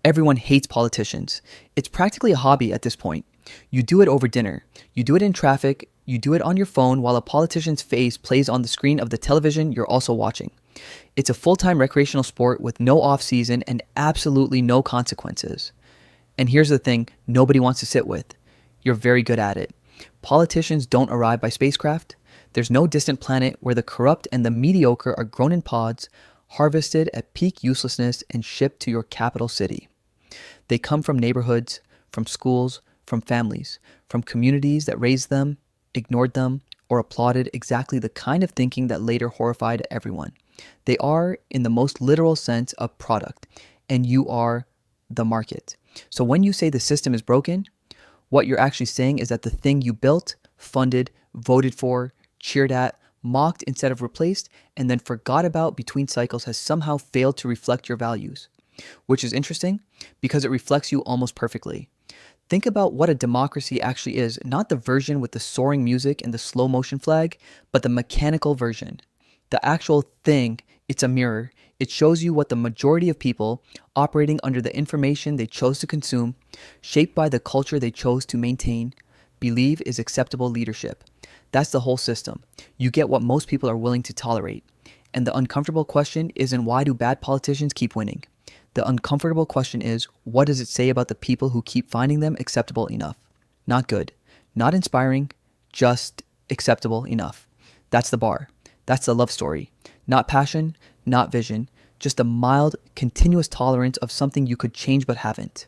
Everyone hates politicians. It's practically a hobby at this point. You do it over dinner. You do it in traffic. You do it on your phone while a politician's face plays on the screen of the television you're also watching. It's a full-time recreational sport with no off-season and absolutely no consequences. And here's the thing nobody wants to sit with. You're very good at it. Politicians don't arrive by spacecraft. There's no distant planet where the corrupt and the mediocre are grown in pods, harvested at peak uselessness, and shipped to your capital city. They come from neighborhoods, from schools, from families, from communities that raised them, ignored them, or applauded exactly the kind of thinking that later horrified everyone. They are, in the most literal sense, a product, and you are the market. So when you say the system is broken, what you're actually saying is that the thing you built, funded, voted for, cheered at, mocked instead of replaced, and then forgot about between cycles has somehow failed to reflect your values. Which is interesting because it reflects you almost perfectly. Think about what a democracy actually is, not the version with the soaring music and the slow motion flag, but the mechanical version. The actual thing, it's a mirror. It shows you what the majority of people, operating under the information they chose to consume, shaped by the culture they chose to maintain, believe is acceptable leadership. That's the whole system. You get what most people are willing to tolerate. And the uncomfortable question isn't why do bad politicians keep winning? The uncomfortable question is, what does it say about the people who keep finding them acceptable enough? Not good, not inspiring, just acceptable enough. That's the bar. That's the love story. Not passion, not vision, just a mild, continuous tolerance of something you could change but haven't.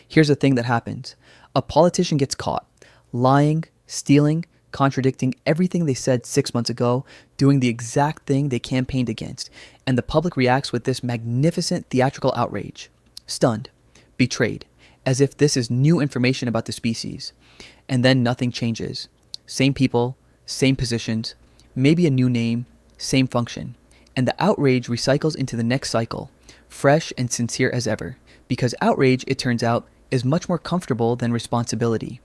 Here's the thing that happens. A politician gets caught, lying, stealing, contradicting everything they said 6 months ago, doing the exact thing they campaigned against, and the public reacts with this magnificent theatrical outrage. Stunned, betrayed, as if this is new information about the species. And then nothing changes. Same people, same positions, maybe a new name, same function. And the outrage recycles into the next cycle, fresh and sincere as ever, because outrage, it turns out, is much more comfortable than responsibility.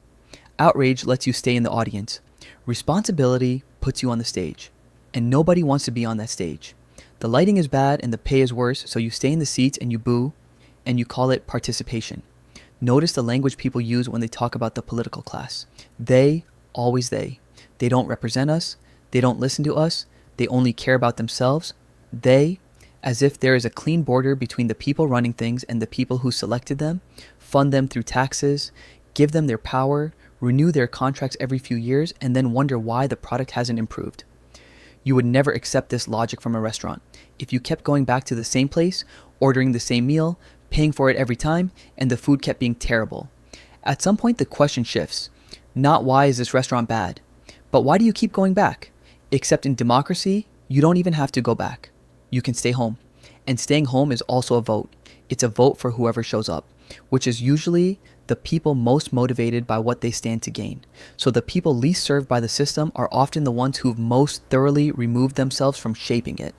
Outrage lets you stay in the audience. Responsibility puts you on the stage, and nobody wants to be on that stage. The lighting is bad and the pay is worse, so you stay in the seats and you boo, and you call it participation. Notice the language people use when they talk about the political class. They, always they. They don't represent us. They don't listen to us. They only care about themselves. They, as if there is a clean border between the people running things and the people who selected them, fund them through taxes, give them their power, renew their contracts every few years, and then wonder why the product hasn't improved. You would never accept this logic from a restaurant. If you kept going back to the same place, ordering the same meal, paying for it every time, and the food kept being terrible. At some point, the question shifts. Not why is this restaurant bad, but why do you keep going back? Except in democracy, you don't even have to go back. You can stay home. And staying home is also a vote. It's a vote for whoever shows up, which is usually the people most motivated by what they stand to gain. So the people least served by the system are often the ones who've most thoroughly removed themselves from shaping it.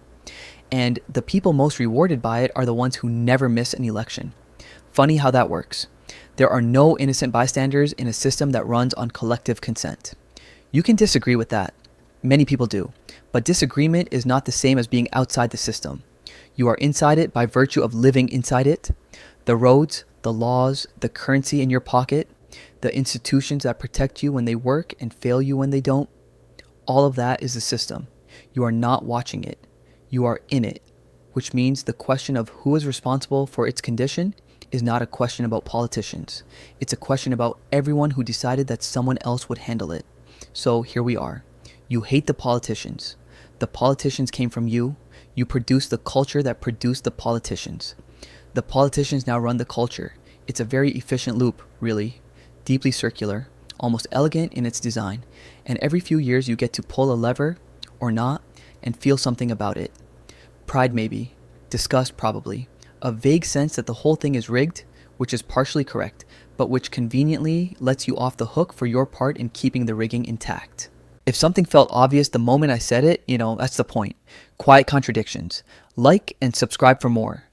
And the people most rewarded by it are the ones who never miss an election. Funny how that works. There are no innocent bystanders in a system that runs on collective consent. You can disagree with that. Many people do. But disagreement is not the same as being outside the system. You are inside it by virtue of living inside it. The roads, the laws, the currency in your pocket, the institutions that protect you when they work and fail you when they don't, all of that is the system. You are not watching it. You are in it, which means the question of who is responsible for its condition is not a question about politicians. It's a question about everyone who decided that someone else would handle it. So here we are. You hate the politicians. The politicians came from you. You produced the culture that produced the politicians. The politicians now run the culture. It's a very efficient loop, really. Deeply circular, almost elegant in its design. And every few years you get to pull a lever, or not, and feel something about it. Pride maybe. Disgust probably. A vague sense that the whole thing is rigged, which is partially correct, but which conveniently lets you off the hook for your part in keeping the rigging intact. If something felt obvious the moment I said it, that's the point. Quiet contradictions. Like and subscribe for more.